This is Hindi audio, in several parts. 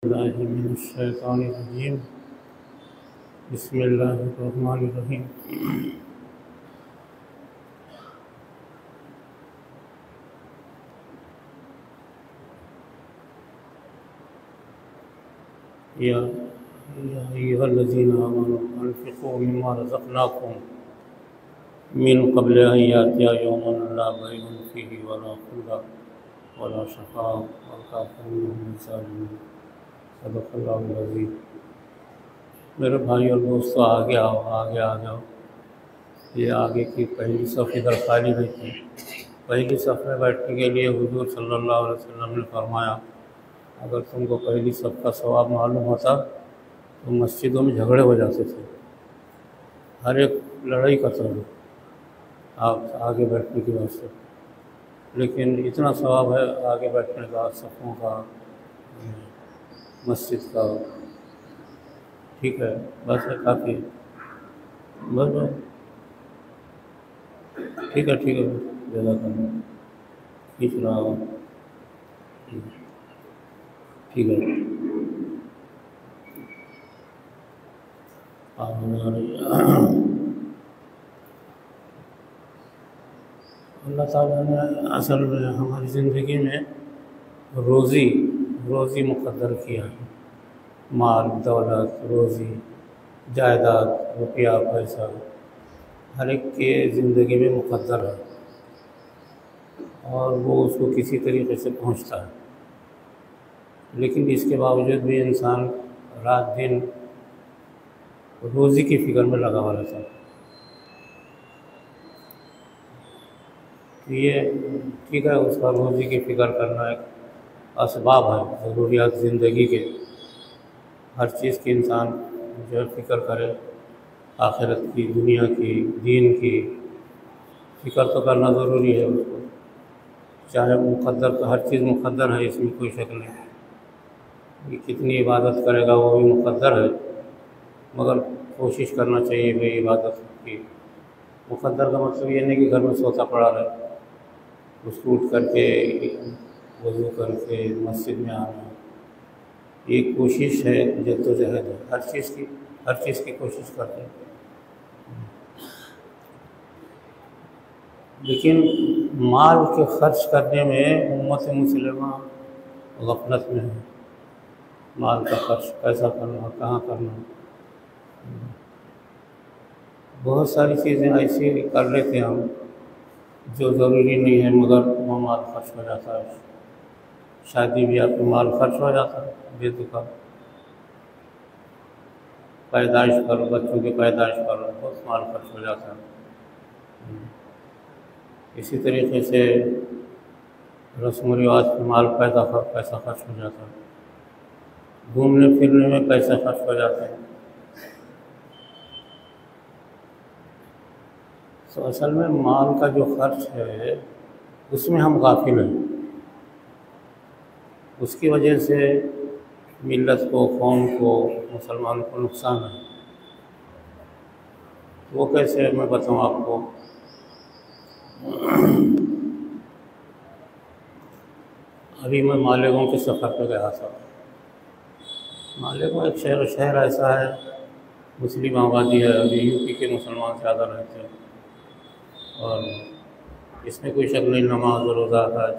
बिस्मिल्लाहिर्रहमानिर्रहीम। बिस्मिल्लाहिर्रहमानिर्रहीम। या अय्युहल्लज़ीना आमनू अनफ़िक़ू मिम्मा रज़क़नाकुम मिन क़ब्लि अन यातिया यौमुन ला बैउन फ़ीहि वला ख़ुल्लह वला शफ़ाअह वल-काफ़िरूना हुमुज़ ज़ालिमून। सदक़ल्लाहुल अज़ीज़। मेरे भाई और दोस्तों, आगे आओ, आगे आ जाओ। ये आगे की पहली सफ़ इधर खाली हुई थी। पहली सफ़ में बैठने के लिए हुज़ूर सल्लल्लाहु अलैहि वसल्लम ने फरमाया, अगर तुमको पहली सफ़ का सवाब मालूम होता तो मस्जिदों में झगड़े हो जाते थे, हर एक लड़ाई करता था आप आगे बैठने की वजह से। लेकिन इतना सवाब है आगे बैठने का, सफ़ों का, मस्जिद का। ठीक है, बस है, काफ़ी बस बस। ठीक है जज़ाकल्लाह। खींच रहा हूँ। ठीक है। अल्लाह ताला ने असल में हमारी ज़िंदगी में रोज़ी मुक़द्दर किया है। माल, दौलत, रोज़ी, जायदाद, रुपया, पैसा हर एक के ज़िंदगी में मुक़द्दर है और वो उसको किसी तरीके से पहुँचता है। लेकिन इसके बावजूद भी इंसान रात दिन रोज़ी की फ़िक्र में लगा हुआ रहता है। तो ये ठीक है, उसका रोज़ी की फ़िक्र करना एक असबाब है ज़रूरियात ज़िंदगी के। हर चीज़ की इंसान जो है फ़िक्र करे, आखिरत की, दुनिया की, दीन की फ़िक्र तो करना ज़रूरी है उसको। चाहे मुक़द्दर, तो हर चीज़ मुक़द्दर है, इसमें कोई शक नहीं है। ये कितनी इबादत करेगा वो भी मुक़द्दर है, मगर कोशिश करना चाहिए भाई इबादत की। मुक़द्दर का मतलब ये नहीं कि घर में सोता पड़ा रहे, उसको उठ करके वज़ू करके मस्जिद में आना। ये कोशिश है, जद्दोजहद है, हर चीज़ की कोशिश करते हैं। लेकिन माल के खर्च करने में उम्मत मुस्लिमा गफलत में है। माल का खर्च कैसा करना, कहाँ करना। बहुत सारी चीज़ें ऐसी कर लेते हैं हम जो ज़रूरी नहीं है, मगर वो माल खर्च हो जाता है। शादी ब्याह पे माल खर्च हो जाता है बेतुका। पैदाइश पर, बच्चों की पैदाइश पर बहुत माल खर्च हो जाता है। इसी तरीके से रस्म रिवाज पे माल पैसा खर्च हो जाता है। घूमने फिरने में पैसा खर्च हो जाते हैं। तो असल में माल का जो खर्च है उसमें हम गाफिल हैं। उसकी वजह से मिल्लत को, कौम को, मुसलमानों को नुकसान है। वो कैसे, मैं बताऊँ आपको। अभी मैं मालेगांव के सफ़र पर गया था। मालेगांव एक शहर ऐसा है, मुस्लिम आबादी है, अभी यूपी के मुसलमान ज़्यादा रहते हैं। और इसमें कोई शक नहीं, नमाज और रोज़ा, हज,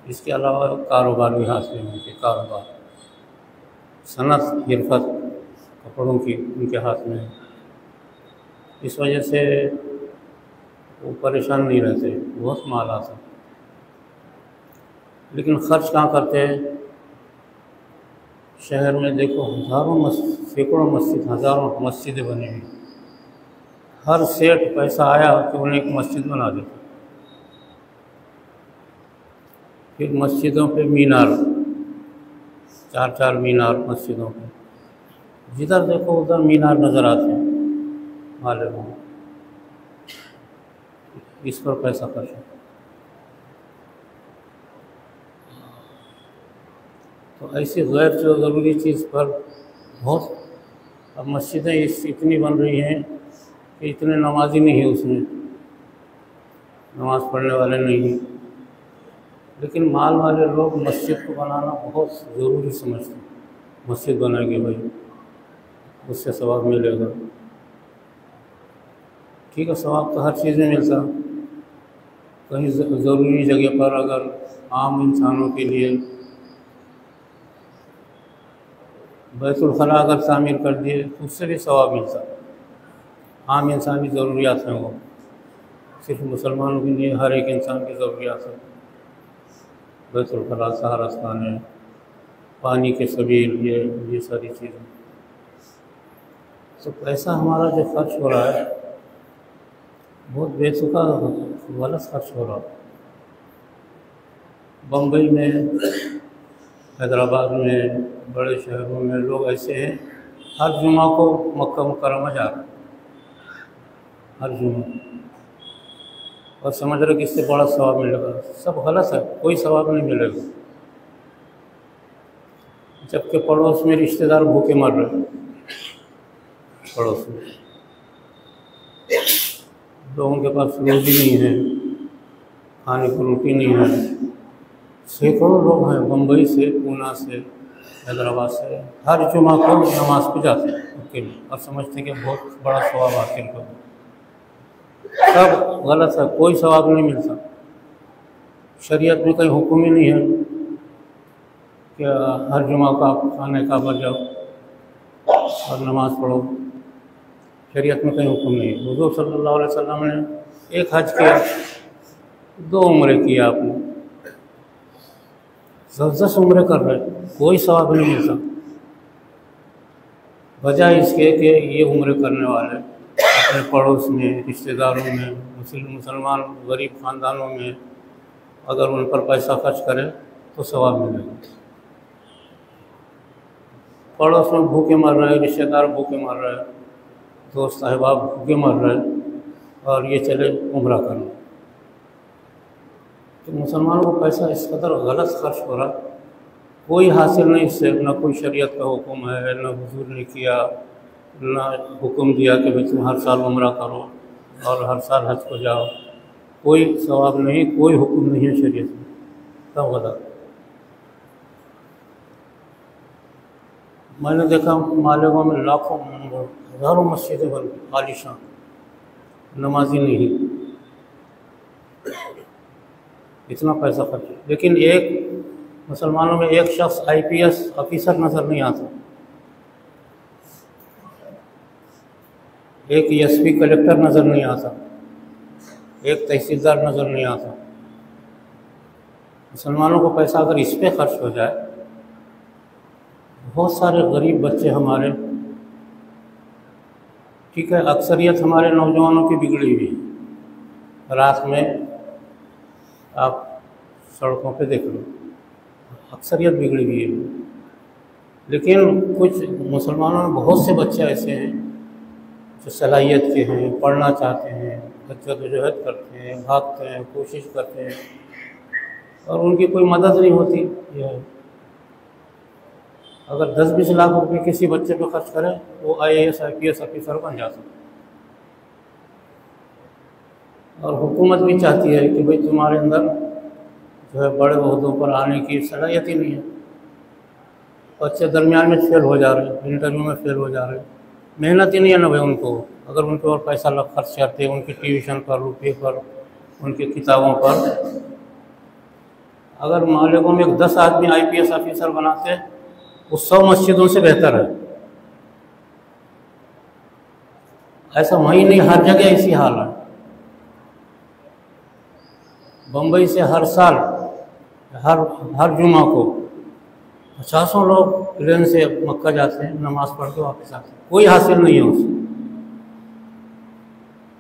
इसके अलावा कारोबार भी हाथ में उनके, कारोबार, सनत, गिरफत कपड़ों की उनके हाथ में है। इस वजह से वो परेशान नहीं रहते, बहुत माल आता। लेकिन ख़र्च कहाँ करते हैं। शहर में देखो सैकड़ों मस्जिदें बनी हुई। हर सेठ पैसा आया कि उन्हें एक मस्जिद बना देता। फिर मस्जिदों पे मीनार, 4-4 मीनार मस्जिदों पे, जिधर देखो उधर मीनार नज़र आते हैं। मालेगांव इस पर पैसा खर्च है। तो ऐसी गैर जो ज़रूरी चीज़ पर बहुत, अब मस्जिदें इतनी बन रही हैं कि इतने नमाजी नहीं है उसमें, नमाज़ पढ़ने वाले नहीं हैं। लेकिन माल वाले लोग मस्जिद को बनाना बहुत ज़रूरी समझते हैं। मस्जिद बनाएंगे भाई, उससे सवाब मिलेगा। ठीक है, सवाब तो हर चीज़ में मिलता। कहीं ज़रूरी जगह पर अगर आम इंसानों के लिए बैतुल खला अगर तामीर कर दिए तो उससे भी सवाब मिलता। आम इंसानी ज़रूरियात हैं वो, सिर्फ मुसलमानों के लिए, हर एक इंसान की ज़रूरियात है। बैतुल खला, सहारस्तान है, पानी के सबील, ये सारी चीज़ें। तो पैसा हमारा जो खर्च हो रहा है बहुत बेतुका गलत खर्च हो रहा है। बम्बई में, हैदराबाद में, बड़े शहरों में लोग ऐसे हैं, हर जुमा को मक्का मुकर्रमा जा रहे हैं, हर जुमा, और समझ रहे कि इससे बड़ा सवाब मिलेगा। सब गलत है, कोई सवाब नहीं मिलेगा। जबकि पड़ोस में रिश्तेदार भूखे मर रहे हैं, पड़ोस में लोगों के पास रोजी नहीं है, खाने को रोटी नहीं है। सैकड़ों लोग हैं बम्बई से, पूना से, हैदराबाद से, हर जुमा को नमाज पे जाते हैं अकेले और समझते हैं कि बहुत बड़ा सवाब हासिल करो। सब गलत है, कोई सवाब नहीं मिलता। शरीयत में कहीं हुक्म ही नहीं है कि हर जुमा को आप खाने काबा जाओ और नमाज पढ़ो। शरीयत में कहीं हुक्म नहीं है। हुज़ूर सल्लल्लाहु अलैहि वसल्लम ने एक हज किया, 2 उम्रे किया आपने, 10 उम्रे कर रहे, कोई सवाब नहीं मिलता। वजह इसके कि ये उम्रे करने वाले अपने पड़ोस में, रिश्तेदारों में, मुसलमान गरीब ख़ानदानों में अगर उन पर पैसा खर्च करें तो सवाब मिलेगा। पड़ोस में भूखे मर रहे, रिश्तेदार भूखे मर रहे, दोस्त अहबाब भूखे मर रहे, और ये चले उम्रा करने। तो मुसलमानों को पैसा इस कदर गलत खर्च हो रहा, कोई हासिल नहीं इससे। ना कोई शरीयत का हुक्म है, ना हुजूर ने किया, ना हुक्म दिया कि भाई तुम हर साल उम्रा करो और हर साल हज को जाओ। कोई सवाब नहीं, कोई हुक्म नहीं है शरीयत में, सब गलत। मैंने देखा मालेगांव में लाखों, हज़ारों मस्जिदें बन गई आलीशान, नमाजी नहीं, इतना पैसा खर्च। लेकिन एक मुसलमानों में एक शख्स IPS ऑफिसर नज़र नहीं आता, एक SP कलेक्टर नज़र नहीं आता, एक तहसीलदार नज़र नहीं आता। मुसलमानों को पैसा अगर इस पे खर्च हो जाए, बहुत सारे गरीब बच्चे हमारे, ठीक है, अक्सरियत हमारे नौजवानों की बिगड़ी हुई है। रात में आप सड़कों पे देख लो, अक्सरियत बिगड़ी हुई है। लेकिन कुछ मुसलमानों में बहुत से बच्चे ऐसे हैं जो सलाहियत के हैं, पढ़ना चाहते हैं, जद्दोजहद करते हैं, भागते हैं, कोशिश करते हैं, और उनकी कोई मदद नहीं होती। अगर 10-20 लाख रुपए किसी बच्चे पे खर्च करें, वो IAS IPS ऑफिसर बन जाता। और हुकूमत भी चाहती है कि भाई तुम्हारे अंदर जो है बड़े ओहदों पर आने की सलाहियत ही नहीं है। बच्चे दरमियान में फेल हो जा रहे हैं, इंटरव्यू में फेल हो जा रहे हैं, मेहनत ही नहीं है ना भाई उनको। अगर उनके और पैसा खर्च करते, उनकी ट्यूशन पर, रुपये पर, उनकी किताबों पर, अगर मालिकों में 10 आदमी IPS ऑफिसर बनाते वो 100 मस्जिदों से बेहतर है। ऐसा वहीं नहीं, हर जगह इसी हाल है। बम्बई से हर साल हर जुमा को 50 लोग प्लेन से मक्का जाते हैं, नमाज पढ़ के वापस आते हैं, कोई हासिल नहीं है उससे।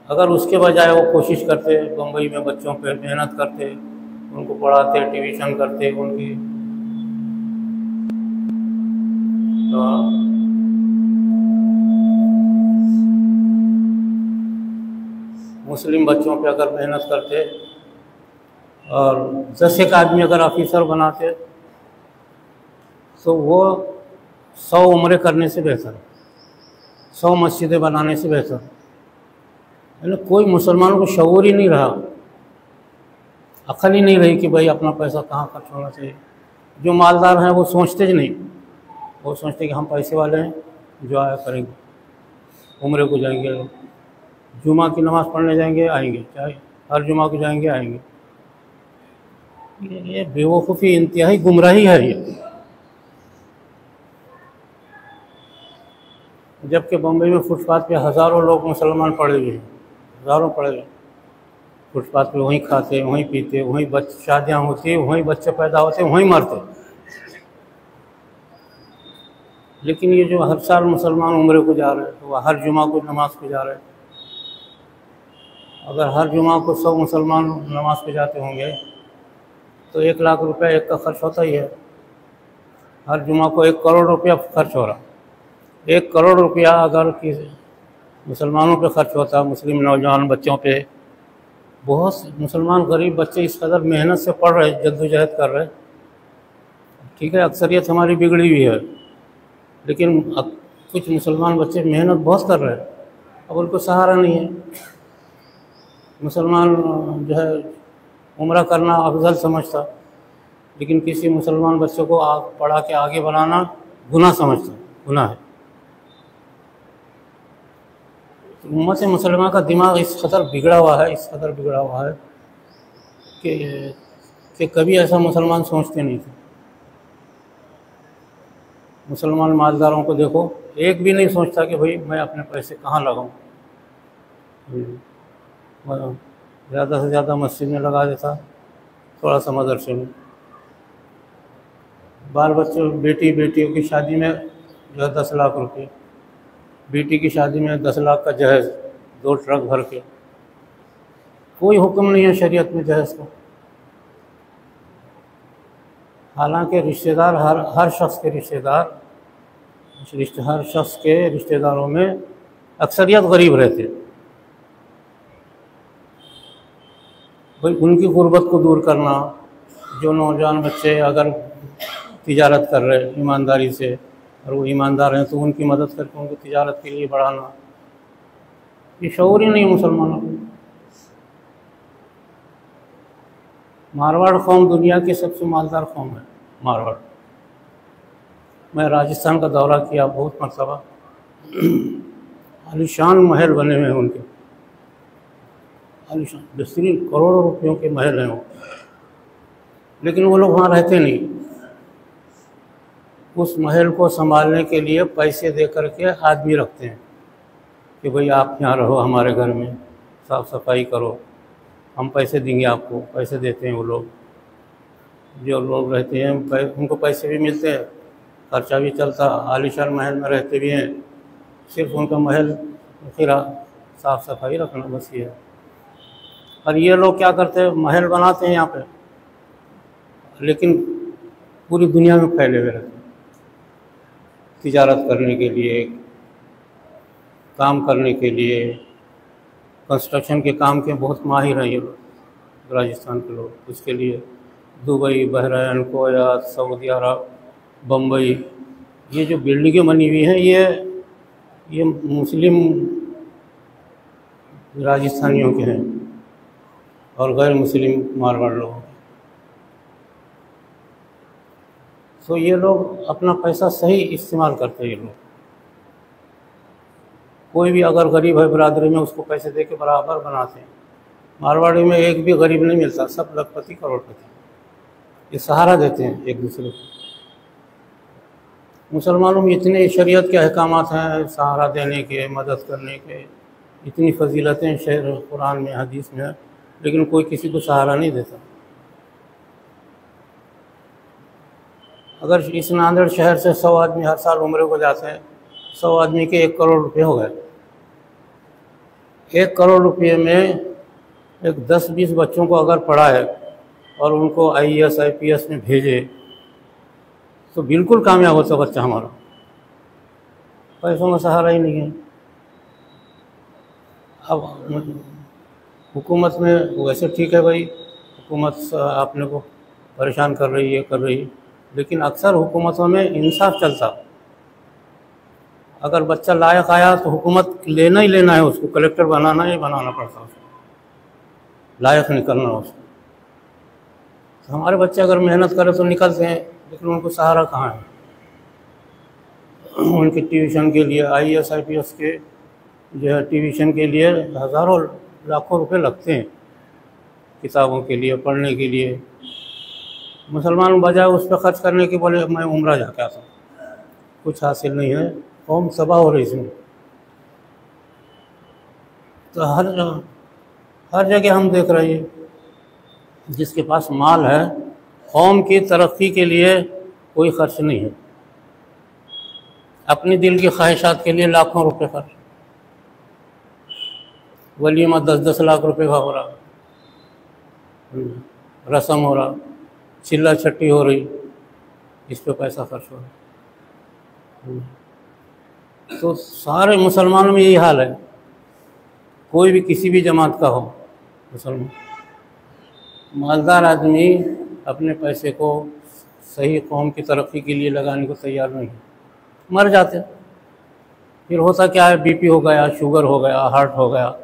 अगर उसके बजाय वो कोशिश करते, बम्बई में बच्चों पे मेहनत करते, उनको पढ़ाते, ट्यूशन करते, उनकी मुस्लिम बच्चों पे अगर मेहनत करते और 10 एक आदमी अगर ऑफिसर बनाते तो वो 100 उम्रे करने से बेहतर, 100 मस्जिदें बनाने से बेहतर। यानी कोई मुसलमानों को शऊर ही नहीं रहा, अक्ल ही नहीं रही कि भाई अपना पैसा कहाँ खर्च होना चाहिए। जो मालदार हैं वो सोचते ही नहीं, वो सोचते हैं कि हम पैसे वाले हैं, जो आया करेंगे, उम्रे को जाएंगे, जुमा की नमाज़ पढ़ने जाएंगे, आएंगे, चाहे हर जुमा को जाएंगे, आएंगे। ये बेवकूफ़ी, इंतहाई गुमराही है ये। जबकि बम्बई में फुटपाथ पे हज़ारों लोग मुसलमान पड़े हुए हैं, हज़ारों पड़े हुए फुटपाथ पे, वहीं खाते, वहीं पीते, वहीं बच्चे, शादियाँ होती, वहीं बच्चे पैदा होते, वहीं मरते। लेकिन ये जो हर साल मुसलमान उम्रे को जा रहे हैं, तो वह हर जुमा को नमाज को जा रहे हैं। अगर हर जुमा को 100 मुसलमान नमाज पे जाते होंगे तो 1 लाख रुपया एक का खर्च होता ही है। हर जुमा को 1 करोड़ रुपया खर्च हो रहा। 1 करोड़ रुपया अगर किसी मुसलमानों पे खर्च होता, मुस्लिम नौजवान बच्चों पे, बहुत मुसलमान गरीब बच्चे इस कदर मेहनत से पढ़ रहे, जद्दोजहद कर रहे। ठीक है, अक्सरियत हमारी बिगड़ी हुई है, लेकिन कुछ मुसलमान बच्चे मेहनत बहुत कर रहे हैं, अब उनको सहारा नहीं है। मुसलमान जो है उम्रा करना अफजल समझता, लेकिन किसी मुसलमान बच्चे को पढ़ा के आगे बढ़ाना गुनाह समझता, गुनाह है। उम्मत मुसलमान का दिमाग इस कदर बिगड़ा हुआ है, इस कदर बिगड़ा हुआ है कि कभी ऐसा मुसलमान सोचते नहीं थे। मुसलमान मालदारों को देखो, एक भी नहीं सोचता कि भाई मैं अपने पैसे कहाँ लगाऊं। ज़्यादा से ज़्यादा मस्जिद में लगा देता, थोड़ा सा मदरसे में। बाल बच्चों, बेटियों की शादी में जो है 10 लाख रुपये, बेटी की शादी में 10 लाख का जहेज़, 2 ट्रक भर के। कोई हुक्म नहीं है शरीयत में जहेज़ का। हालांकि रिश्तेदार, हर शख्स के रिश्तेदार, हर शख्स के रिश्तेदारों में अक्सरियत गरीब रहते। भाई उनकी गुर्बत को दूर करना, जो नौजवान बच्चे अगर तिजारत कर रहे ईमानदारी से, और वो ईमानदार हैं, तो उनकी मदद करके उनको तिजारत के लिए बढ़ाना, ये शऊर ही नहीं मुसलमानों को। मारवाड़ कौम दुनिया की सबसे मालदार कौम है, मारवाड़। मैं राजस्थान का दौरा किया बहुत मरतबा। आलीशान महल बने हुए हैं उनके, आलीशान बेहतरीन, करोड़ों रुपयों के महल हैं वो, लेकिन वो लोग वहाँ रहते नहीं। उस महल को संभालने के लिए पैसे दे करके आदमी रखते हैं कि भाई आप यहाँ रहो, हमारे घर में साफ़ सफाई करो, हम पैसे देंगे आपको। पैसे देते हैं वो लोग, जो लोग रहते हैं उनको पैसे भी मिलते हैं, खर्चा भी चलता, आलीशान महल में रहते भी हैं। सिर्फ उनका महल फिर साफ़ सफाई रखना, बस ये है। और ये लोग क्या करते हैं, महल बनाते हैं यहाँ पे, लेकिन पूरी दुनिया में फैले हुए रहते हैं, तिजारत करने के लिए, काम करने के लिए, कंस्ट्रक्शन के काम के बहुत माहिर हैं ये लोग, राजस्थान के लोग। उसके लिए दुबई, बहरीन, कुवैत, सऊदी अरब, बम्बई, ये जो बिल्डिंगें बनी हुई हैं, ये मुस्लिम राजस्थानियों के हैं और गैर मुस्लिम मारवाड़ लोगों के। तो ये लोग अपना पैसा सही इस्तेमाल करते हैं। ये लोग, कोई भी अगर गरीब है बरादरी में, उसको पैसे दे के बराबर बनाते हैं। मारवाड़ी में एक भी गरीब नहीं मिलता, सब लखपति करोड़पति, ये सहारा देते हैं एक दूसरे को। मुसलमानों में इतने शरीयत के अहकामात हैं सहारा देने के, मदद करने के, इतनी फजीलतें शेर कुरान में, हदीस में, लेकिन कोई किसी को सहारा नहीं देता। अगर इस नांदेड़ शहर से 100 आदमी हर साल उम्रे को जाते हैं, 100 आदमी के 1 करोड़ रुपये हो गए। 1 करोड़ रुपये में एक 10-20 बच्चों को अगर पढ़ाए और उनको IAS IPS में भेजे तो बिल्कुल कामयाब होता बच्चा हमारा। पैसों का सहारा ही नहीं है। अब हुकूमत में वैसे ठीक है भाई, हुकूमत आपने को परेशान कर रही है, कर रही है, लेकिन अक्सर हुकूमतों में इंसाफ चलता। अगर बच्चा लायक आया तो हुकूमत लेना ही लेना है, उसको कलेक्टर बनाना ही बनाना पड़ता, उसको लायक नहीं करना उसको। तो हमारे बच्चे अगर मेहनत करें तो निकलते हैं, लेकिन उनको सहारा कहाँ है। उनके ट्यूशन के लिए IAS IPS के जो है ट्यूशन के लिए हज़ारों लाखों रुपए लगते हैं, किताबों के लिए, पढ़ने के लिए। मुसलमान बजाय उस पर ख़र्च करने के बोले मैं उम्रा जाके आता हूँ, कुछ हासिल नहीं है, कौम तबाह हो रही इसमें। तो हर जगह हम देख रहे हैं, जिसके पास माल है, कौम की तरक्की के लिए कोई खर्च नहीं है, अपनी दिल की ख्वाहिशात के लिए लाखों रुपए खर्च। वलीमा 10-10 लाख रुपए का हो रहा, रस्म हो रहा, चिल्ला छट्टी हो रही, इस पे पैसा खर्च हो रहा। तो सारे मुसलमानों में यही हाल है, कोई भी किसी भी जमात का हो मुसलमान, मालदार आदमी अपने पैसे को सही कौम की तरक्की के लिए लगाने को तैयार नहीं है, मर जाते। फिर होता क्या है, BP हो गया, शुगर हो गया, हार्ट हो गया,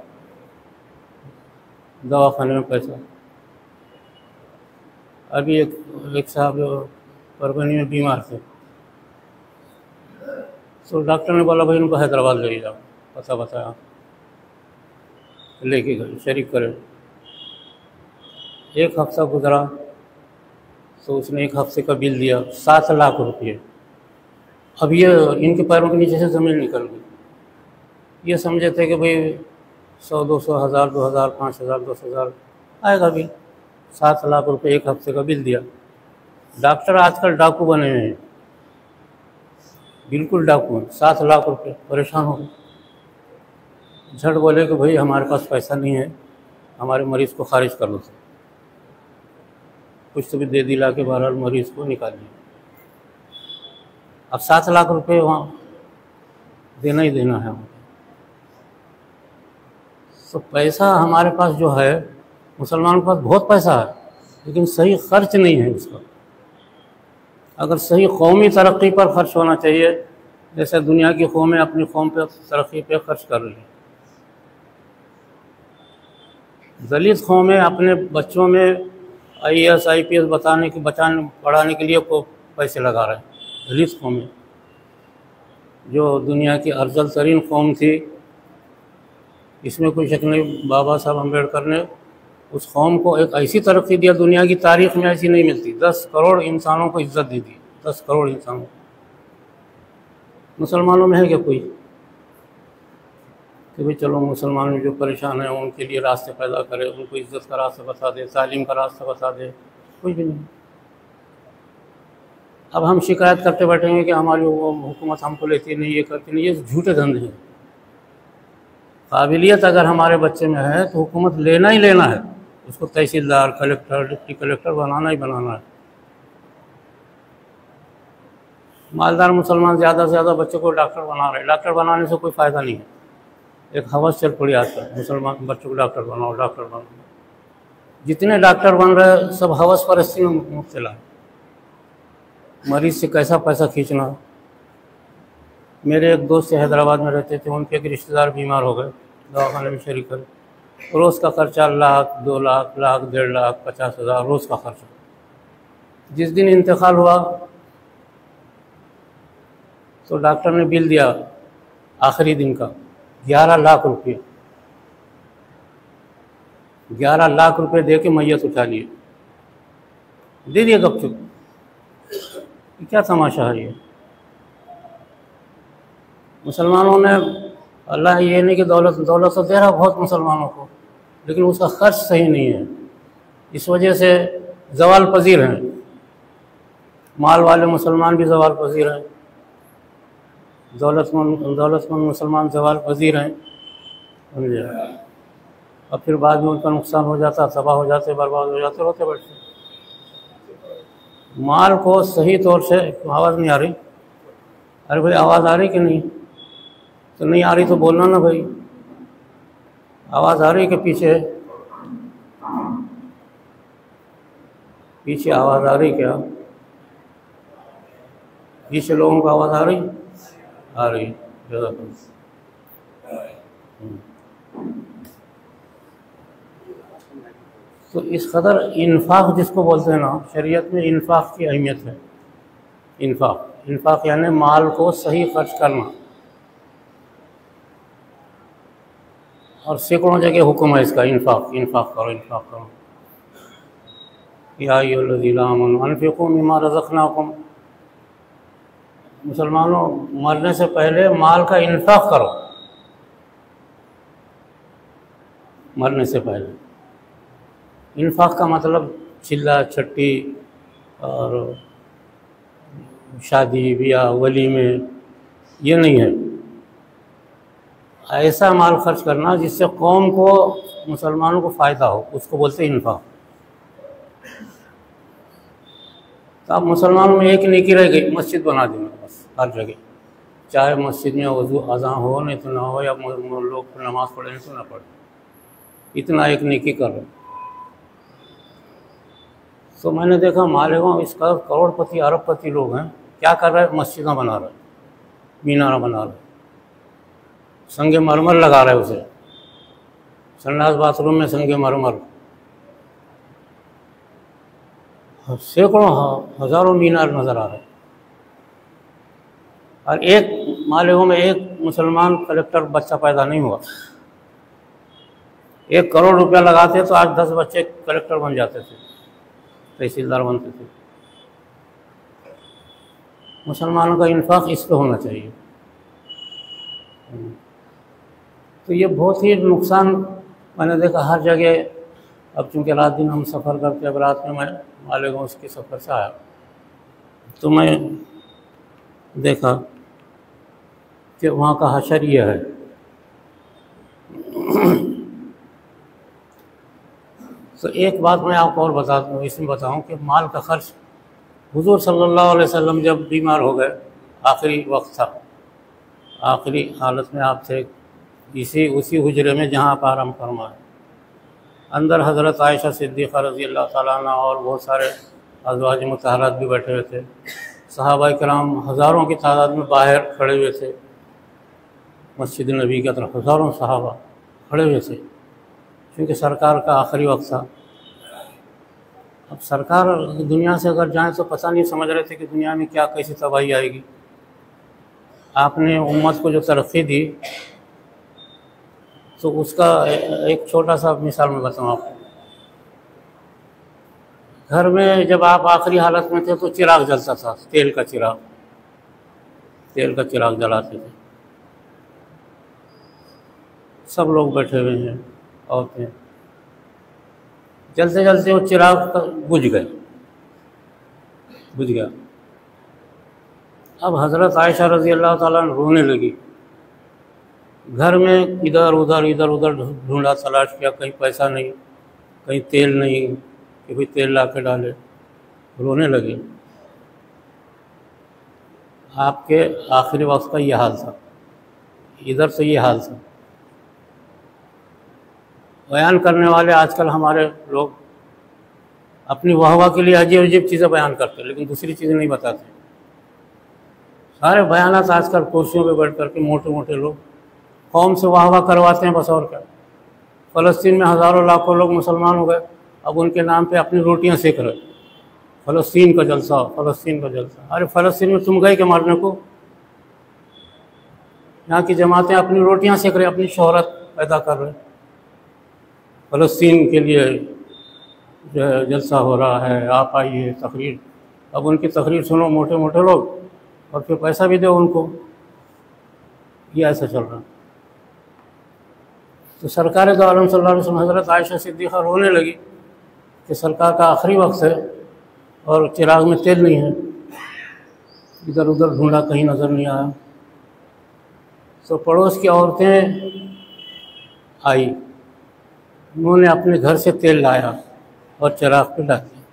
दवाखाने में पैसा। अभी एक साहब परगनी में बीमार थे, तो डॉक्टर ने बोला भाई उनको हैदराबाद ले जाओ, पता बताया, लेके गए, शरीक करे। एक हफ्ता गुजरा तो उसने एक हफ्ते का बिल दिया 7 लाख रुपये। अब ये इनके पैरों के नीचे से ज़मीन निकल गई। ये समझे थे कि भाई 100-200 हज़ार, 2000, 5000, 10,000 आएगा बिल। 7 लाख रुपए एक हफ्ते का बिल दिया। डॉक्टर आजकल डाकू बने हुए हैं, बिल्कुल डाकू हैं। 7 लाख रुपए, परेशान हो गए। झट बोले कि भाई हमारे पास पैसा नहीं है, हमारे मरीज़ को खारिज कर दो। कुछ तो भी दे दिला के बहरहाल मरीज़ को निकाल दिया। अब 7 लाख रुपए वहाँ देना ही देना है। तो पैसा हमारे पास जो है, मुसलमानों के पास बहुत पैसा है, लेकिन सही खर्च नहीं है उसका। अगर सही कौमी तरक्की पर खर्च होना चाहिए, जैसे दुनिया की कौमें अपनी कौम पर तरक्की पे खर्च कर रही हैं। दलित कौमें अपने बच्चों में IAS IPS पढ़ाने के लिए को पैसे लगा रहे हैं। दलित कौमें जो दुनिया की अफजल तरीन कौम थी, इसमें कोई शक नहीं, बाबा साहब अम्बेडकर ने उस कौम को एक ऐसी तरक्की दिया, दुनिया की तारीख में ऐसी नहीं मिलती। 10 करोड़ इंसानों को इज्जत दे दी, 10 करोड़ इंसानों। मुसलमानों में है क्या कोई कि भाई चलो मुसलमान जो परेशान हैं उनके लिए रास्ते पैदा करे, उनको इज्जत का रास्ता बता दे, तालीम का रास्ता बता दे? कोई भी नहीं। अब हम शिकायत करते बैठेंगे कि हमारी वो हुकूमत हमको लेती नहीं, ये करती नहीं। ये झूठे धंधे हैं। काबिलियत अगर हमारे बच्चे में है तो हुकूमत लेना ही लेना है, उसको तहसीलदार, कलेक्टर, डिप्टी कलेक्टर बनाना ही बनाना है। मालदार मुसलमान ज़्यादा से ज़्यादा बच्चों को डॉक्टर बना रहे हैं। डॉक्टर बनाने से कोई फ़ायदा नहीं है। एक हवस चल पड़ी आजकल, मुसलमान बच्चों को डॉक्टर बनाओ, डॉक्टर बनाओ। जितने डॉक्टर बन रहे सब हवस परस्ती में मुब्तला है। मरीज़ से कैसा पैसा खींचना। मेरे एक दोस्त से हैदराबाद में रहते थे, उनके एक रिश्तेदार बीमार हो गए, दवाखाने में शरीक करे। रोज़ का खर्चा लाख, 2 लाख, लाख, 1.5 लाख, 50,000 रोज़ का खर्चा। जिस दिन इंतकाल हुआ तो डॉक्टर ने बिल दिया आखिरी दिन का 11 लाख रुपये। 11 लाख रुपये दे के मैयत उठा लिए, दे दिया गपचुप। क्या तमाशा है ये। मुसलमानों ने, अल्लाह ये नहीं कि दौलत तो दे रहा बहुत मुसलमानों को, लेकिन उसका खर्च सही नहीं है। इस वजह से ज़वाल पजीर हैं। माल वाले मुसलमान भी ज़वाल पजीर हैं, दौलतमंद मुसलमान ज़वाल पजीर हैं, समझे। अब फिर बाद में उनका नुकसान हो जाता, तबाह हो जाते, बर्बाद हो जाते, रोते बैठते। माल को सही तौर से, आवाज़ नहीं आ रही? अरे भाई आवाज़ आ रही कि नहीं? तो नहीं आ रही तो बोलना ना भाई। आवाज़ आ रही कि पीछे? पीछे आवाज़ आ रही क्या? पीछे लोगों को आवाज़ आ रही? आ रही। तो इस कदर इन्फाक जिसको बोलते हैं ना, शरीयत में इन्फाक की अहमियत है। इन्फाक इन्फाक यानी माल को सही खर्च करना। और सैकड़ों जगह हुक्म है इसका, इन्फाक इन्फाक करो, इन्फाक करो। या अय्युहल्लज़ीना आमनू अनफ़िक़ू मिम्मा रज़क़नाकुम, मुसलमानों मरने से पहले माल का इन्फाक करो। मरने से पहले इन्फाक का मतलब चिल्ला छट्टी और शादी ब्याह वलीमे ये नहीं है। ऐसा माल खर्च करना जिससे कौम को, मुसलमानों को फ़ायदा हो, उसको बोलते हैं इन्फाक। तो अब मुसलमानों में एक नेकी रह गई, मस्जिद बना देना बस हर जगह, चाहे मस्जिद में वज़ू अज़ान हो नहीं तो ना हो, या लोग नमाज़ पढ़े नहीं तो ना पढ़े, इतना एक नेकी कर रहे। तो मैंने देखा मालेगांव इसका करोड़पति अरबपति लोग हैं, क्या कर रहे हैं, मस्जिदें बना रहे, मीनारा बना रहे, संगे मरमर लगा रहे उसे, संडास बाथरूम में संगे मरमर, सैकड़ों हज़ारों मीनार नज़र आ रहे। और एक मालेगांव में एक मुसलमान कलेक्टर बच्चा पैदा नहीं हुआ। 1 करोड़ रुपया लगाते तो आज 10 बच्चे कलेक्टर बन जाते थे, तहसीलदार बनते थे। मुसलमानों का इन्फाक इस पे होना चाहिए। तो ये बहुत ही नुकसान मैंने देखा हर जगह। अब चूँकि रात दिन हम सफ़र करते, अब रात में मैं मालेगांव के सफ़र से आया तो मैं देखा कि वहाँ का हशर ये है। तो एक बात मैं आपको और बता दूँ, इसमें बताऊँ कि माल का खर्च, हुज़ूर सल्लल्लाहु अलैहि वसल्लम जब बीमार हो गए, आखिरी वक्त था, आखिरी हालत में आप थे, उसी हुजरे में जहाँ आप आराम फरमा है, अंदर हज़रत आयशा सिद्दीक़ा रज़ी अल्लाह ताला अन्हा और बहुत सारे अज़वाज मुतहरात भी बैठे हुए थे। सहाबा किराम हज़ारों की तादाद में बाहर खड़े हुए थे, मस्जिद नबी की तरफ हज़ारों सहाबा खड़े हुए थे, क्योंकि सरकार का आखिरी वक्त था। अब सरकार दुनिया से अगर जाए तो पता नहीं समझ रहे थे कि दुनिया में क्या कैसी तबाही आएगी। आपने उम्मत को जो तरक्की दी, तो उसका एक छोटा सा मिसाल मैं बताऊँ आपको। घर में जब आप आखिरी हालत में थे तो चिराग जलता था, तेल का चिराग जलाते थे, सब लोग बैठे हुए हैं, औरतें, जलते जलते वो चिराग बुझ गया। अब हज़रत आयशा रज़ी अल्लाह ताला रोने लगी। घर में इधर उधर ढूंढा, तलाश किया, कहीं पैसा नहीं, कहीं तेल नहीं कि कोई तेल ला के डाले, रोने लगे। आपके आखिरी वक्त का ये हाल था, इधर से ये हाल था। बयान करने वाले आजकल हमारे लोग अपनी वाहवा के लिए अजीब अजीब चीज़ें बयान करते हैं, लेकिन दूसरी चीज़ें नहीं बताते। सारे बयानात आजकल कुर्सियों पे बैठ करके मोटे मोटे लोग कौम से वाहवा करवाते हैं, बस और क्या। फ़लस्तीन में हज़ारों लाखों लोग मुसलमान हो गए, अब उनके नाम पे अपनी रोटियां सेक रहे, फ़लस्तीन का जलसा, फ़लस्तीन का जलसा। अरे फ़लस्तीन में तुम गए क्या मारने को? यहाँ की जमातें अपनी रोटियां सेक रहे, अपनी शोहरत पैदा कर रहे। फ़लस्तीन के लिए जो है जलसा हो रहा है, आप आइए तकरीर। अब उनकी तकरीर सुनो मोटे मोटे लोग, और फिर पैसा भी दो उनको। ये ऐसा चल रहा। तो सरकार दो आलम सल्लल्लाहु अलैहि वसल्लम हज़रत आयशा सिद्दीक़ा रोने लगी कि सरकार का आखिरी वक्त है और चिराग में तेल नहीं है। इधर उधर ढूंढा, कहीं नज़र नहीं आया। तो पड़ोस की औरतें आई, उन्होंने अपने घर से तेल लाया और चिराग पे डाल दिया,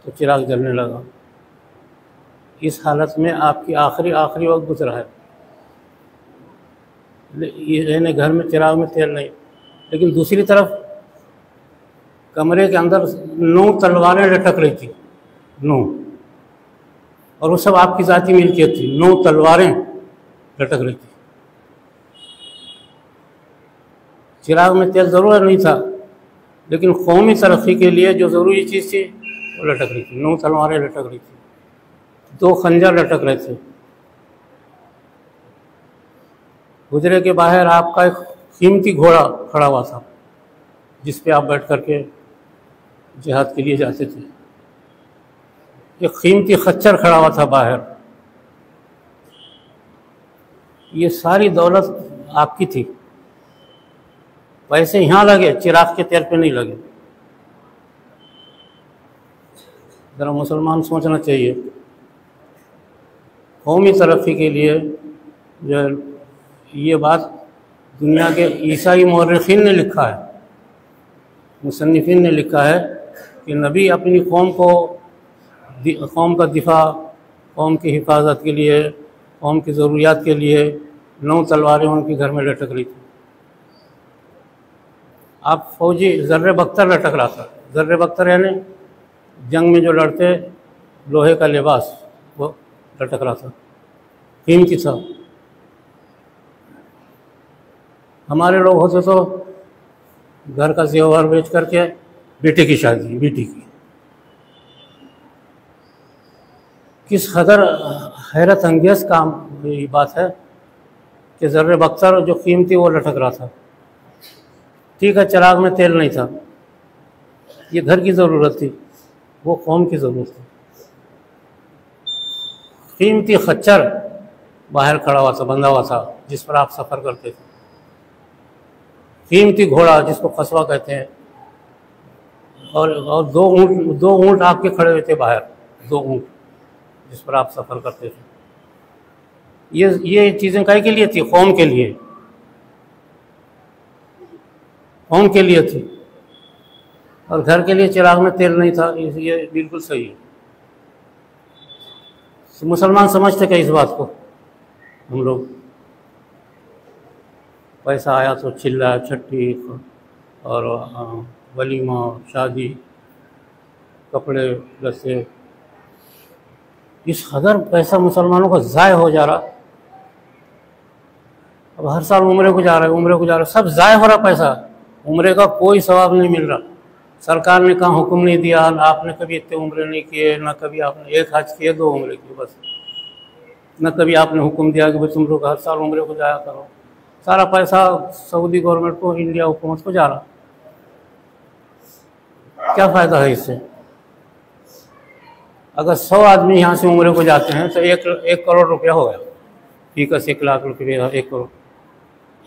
तो चिराग जलने लगा। इस हालत में आपकी आखिरी वक्त गुजरा है। ये घर में चिराग में तेल नहीं, लेकिन दूसरी तरफ कमरे के अंदर 9 तलवारें लटक रही थी, 9, और वो सब आपकी ज़ाती मिल्कियत थी। 9 तलवारें लटक रही थी। चिराग में तेल ज़रूर नहीं था, लेकिन कौमी तरक्की के लिए जो ज़रूरी चीज़ थी वो लटक रही थी। 9 तलवारें लटक रही थी। 2 खंजर लटक रहे थे। हुजरे के बाहर आपका एक कीमती घोड़ा खड़ा हुआ था, जिस पे आप बैठ करके जिहाद के लिए जाते थे। एक कीमती खच्चर खड़ा हुआ था बाहर। ये सारी दौलत आपकी थी। पैसे यहाँ लगे, चिराग के तेल पे नहीं लगे। ज़रा मुसलमान सोचना चाहिए। कौमी तरक्की के लिए जो ये बात दुनिया के ईसाई मौरखीन ने लिखा है, मुसन्निफीन ने लिखा है कि नबी अपनी कौम का दिफा, कौम की हिफाजत के लिए, कौम की ज़रूरियात के लिए 9 तलवारें उनके घर में लटक रही थी। आप फौजी ज़र्रे बख्तर लटक रहा था। ज़र्रे बख्तर यानी जंग में जो लड़ते, लोहे का लिबास, वो लटक रहा था, कीमती था। हमारे लोग होते तो घर का जेवर बेच करके बेटे की शादी, बेटी की। किस कदर हैरत अंगेज़ काम ये बात है कि ज़र्रे बख्तर जो कीमती वो लटक रहा था। ठीक है, चिराग में तेल नहीं था, ये घर की ज़रूरत थी, वो कौम की ज़रूरत थी। कीमती खच्चर बाहर खड़ा हुआ था, बंधा हुआ था, जिस पर आप सफ़र करते थे। कीमती घोड़ा जिसको कस्बा कहते हैं, और 2 ऊँट आपके खड़े हुए थे बाहर, 2 ऊँट जिस पर आप सफ़र करते थे। ये चीज़ें काहे के लिए थी? कौम के लिए, कौम के लिए थी। और घर के लिए चिराग में तेल नहीं था, ये बिल्कुल सही है। मुसलमान समझते क्या इस बात को? हम लोग पैसा आया तो चिल्ला छट्टी और वलीमा, शादी, कपड़े लत्ते, इस कदर पैसा मुसलमानों का ज़ाय हो जा रहा। अब हर साल उम्रे को जा रहा है, उम्रे को जा रहा है, सब ज़ाय हो रहा पैसा। उम्रे का कोई सवाब नहीं मिल रहा। सरकार ने कहा हुक्म नहीं दिया, ना आपने कभी इतने उम्रे नहीं किए, ना कभी आपने 1 हज किए, 2 उम्रे किए बस। न कभी आपने हुक्म दिया कि भाई तुम लोग हर साल उम्रे को जाया करो। सारा पैसा सऊदी गवर्नमेंट को, इंडिया हुकूमत को जा रहा। क्या फ़ायदा है इससे? अगर 100 आदमी यहाँ से उम्रे को जाते हैं तो 1 करोड़ रुपया हो गया। फीकस 1 लाख रुपये, 1 करोड़।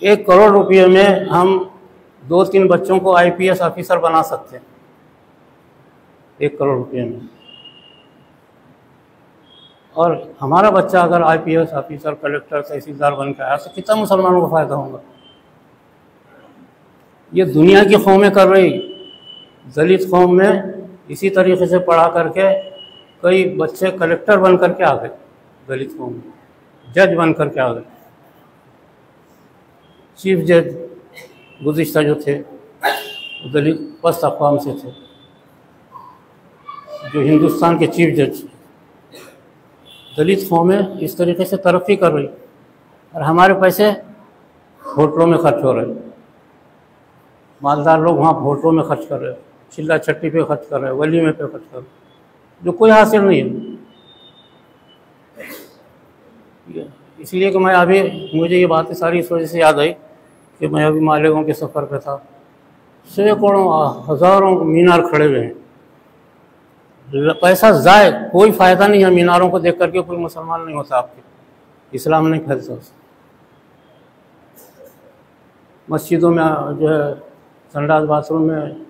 1 करोड़ रुपये में हम 2-3 बच्चों को IPS ऑफिसर बना सकते हैं, 1 करोड़ रुपये में। और हमारा बच्चा अगर IPS ऑफिसर, कलेक्टर, तहसीलदार बन के आया तो कितना मुसलमानों को फ़ायदा होगा? ये दुनिया की कौमें कर रही। दलित कौम में इसी तरीके से पढ़ा करके कई बच्चे कलेक्टर बन करके आ गए, दलित कौम में जज बन करके आ गए। चीफ जज गुज़िश्ता जो थे दलित पस्त अक़वाम से थे, जो हिंदुस्तान के चीफ जज। दलित कौमें इस तरीके से तरक्की कर रही और हमारे पैसे होटलों में खर्च हो रहे। मालदार लोग वहाँ होटलों में खर्च कर रहे हैं, चिल्ला छट्टी पे खर्च कर रहे हैं, वलीमे पे खर्च कर रहे हैं, जो कोई हासिल नहीं है। इसलिए कि मैं अभी, मुझे ये बातें सारी इस वजह से याद आई कि मैं अभी मालेगांव के सफ़र पे था। सैकड़ों हज़ारों मीनार खड़े हुए हैं, पैसा ज़ाय, कोई फ़ायदा नहीं है। मीनारों को देख करके कोई मुसलमान नहीं होता, आपके इस्लाम नहीं फैलता। मस्जिदों में जो है संडास बाथरूम में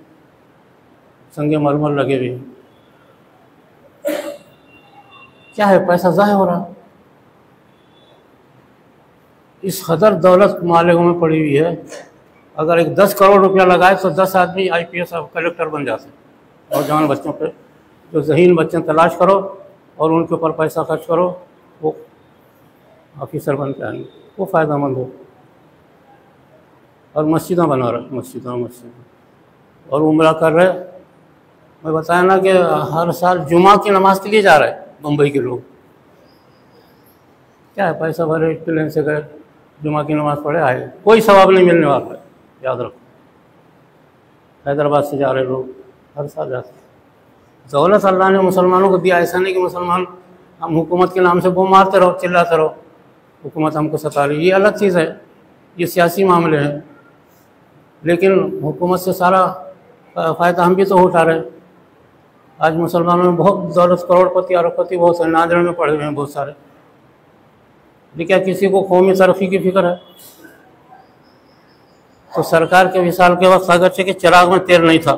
संगे मरमर लगे हुए हैं। क्या है? पैसा ज़ाय हो रहा। इस कदर दौलत मालेगांव में पड़ी हुई है। अगर एक 10 करोड़ रुपया लगाए तो 10 आदमी IPS कलेक्टर बन जाते हैं। और जवान बच्चों पे, जो ज़हीन बच्चे तलाश करो और उनके ऊपर पैसा खर्च करो, वो ऑफिसर बन के आएंगे, वो फ़ायदेमंद हो। और मस्जिदें बना रहे, मस्जिद और उम्रा कर रहे। मैं बताया ना कि हर साल जुमा की नमाज के लिए जा रहे हैं मुंबई के लोग। क्या है? पैसा भरे, प्लेन से गए, जुमा की नमाज़ पढ़े, आए, कोई सवाब नहीं मिलने वाला है, याद रखो। हैदराबाद से जा रहे लोग हर साल जाते हैं। दौलत अल्लाह ने मुसलमानों को दिया। ऐसा नहीं कि मुसलमान हम हुकूमत के नाम से वो मारते रहो, चिल्लाते रहो, हुकूमत हमको सता रही, ये अलग चीज़ है, ये सियासी मामले हैं। लेकिन हुकूमत से सारा फ़ायदा हम भी तो उठा रहे हैं। आज मुसलमानों में बहुत दौलत, करोड़पति, अरबपति बहुत सारे नादरे में पड़े हुए हैं बहुत सारे, लेकिन क्या किसी को कौमी तरक्की की फिक्र है? तो सरकार के विशाल के वक्त अगरचे के चिराग में तेल नहीं था,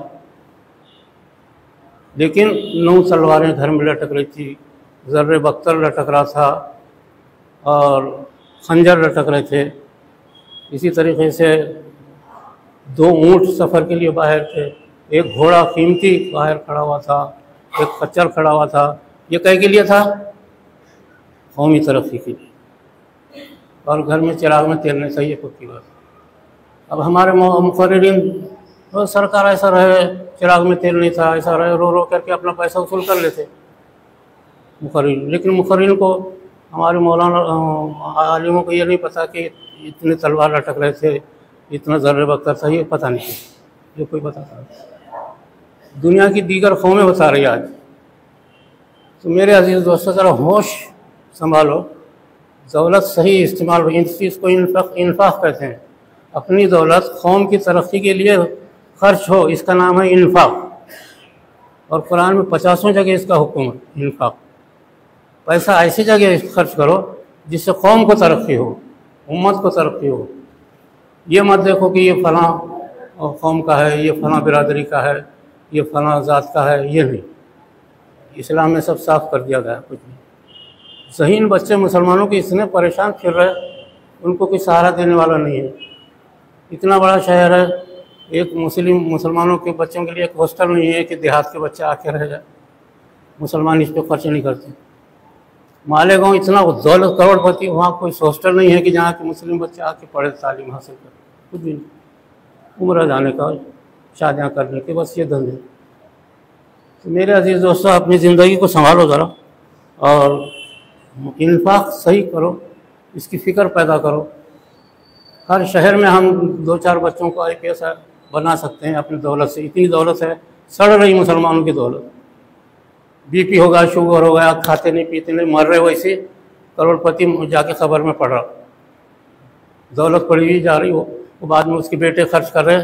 लेकिन 9 तलवारें घर में लटक रही थी, ज़र्रे बख्तर लटक रहा था और खंजर लटक रहे थे। इसी तरीके से 2 ऊँट सफ़र के लिए बाहर थे, एक घोड़ा कीमती बाहर खड़ा हुआ था, एक खच्चर खड़ा हुआ था। ये कई के लिए था? कौमी तरक्की के लिए। और घर में चिराग में तेल नहीं था, ये पक्की बात। अब हमारे मुकर्रिरीन तो सरकार ऐसा रहे, चिराग में तेल नहीं था, ऐसा रहे, रो रो करके अपना पैसा वसूल कर लेते मुकर्रिरीन। लेकिन मुकर्रिरीन को, हमारे मौलाना आलिमों को ये नहीं पता कि इतने तलवार लटक रहे थे, इतना ज़र्रे बख्तर था, ये पता नहीं, ये कोई बताता नहीं। दुनिया की दीगर कौमें बता रही आज। तो मेरे अजीज़ दोस्तों, ज़रा होश संभालो, दौलत सही इस्तेमाल, इस चीज़ को इन्फाक कहते हैं। अपनी दौलत कौम की तरक्की के लिए खर्च हो, इसका नाम है इन्फाक। और कुरान में 50 जगह इसका हुक्म है इन्फाक। पैसा ऐसी जगह खर्च करो जिससे कौम को तरक्की हो, उम्मत को तरक्की हो। ये मत देखो कि ये फ़लाँ कौम का है, ये फ़लाँ बिरादरी का है, ये फ़लाँ ज़ात का है, ये नहीं। इस्लाम में सब साफ कर दिया गया, कुछ नहीं। ज़हीन बच्चे मुसलमानों के इतने परेशान फिर रहे, उनको कोई सहारा देने वाला नहीं है। इतना बड़ा शहर है, एक मुसलमानों के बच्चों के लिए एक हॉस्टल नहीं है कि देहात के बच्चे आके रह जाए। मुसलमान इस पर खर्च नहीं करते। मालेगांव इतना दौलत, करोड़पति, वहाँ कोई हॉस्टल नहीं है कि जहाँ के मुस्लिम बच्चे आके पढ़े, तालीम हासिल करें, कुछ भी नहीं। उम्र जाने का, शादियाँ करने के, बस ये धंधे। तो मेरे अजीज़ दोस्तों, अपनी ज़िंदगी को संभालो ज़रा और इन्फाक सही करो, इसकी फ़िक्र पैदा करो। हर शहर में हम 2-4 बच्चों को IPS बना सकते हैं अपनी दौलत से। इतनी दौलत है, सड़ रही मुसलमानों की दौलत। BP होगा, शुगर होगा, खाते नहीं पीते नहीं, मर रहे, वैसे करोड़पति जाके खबर में पड़ रहा, दौलत पड़ी हुई जा रही हो, वो बाद में उसके बेटे खर्च कर रहे।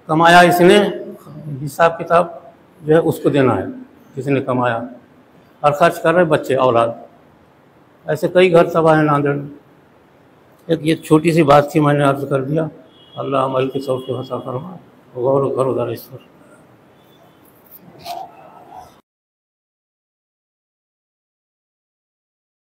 कमाया इसने, हिसाब किताब जो है उसको देना है जिसने कमाया, और खर्च कर रहे बच्चे, औलाद। ऐसे कई घर तबाह हैं नांदेड़ में। एक ये छोटी सी बात थी, मैंने अर्ज़ कर दिया। अल्लाह अमल की तौफ़ीक़ अता फरमाए। गौर करो ज़रा इस पर।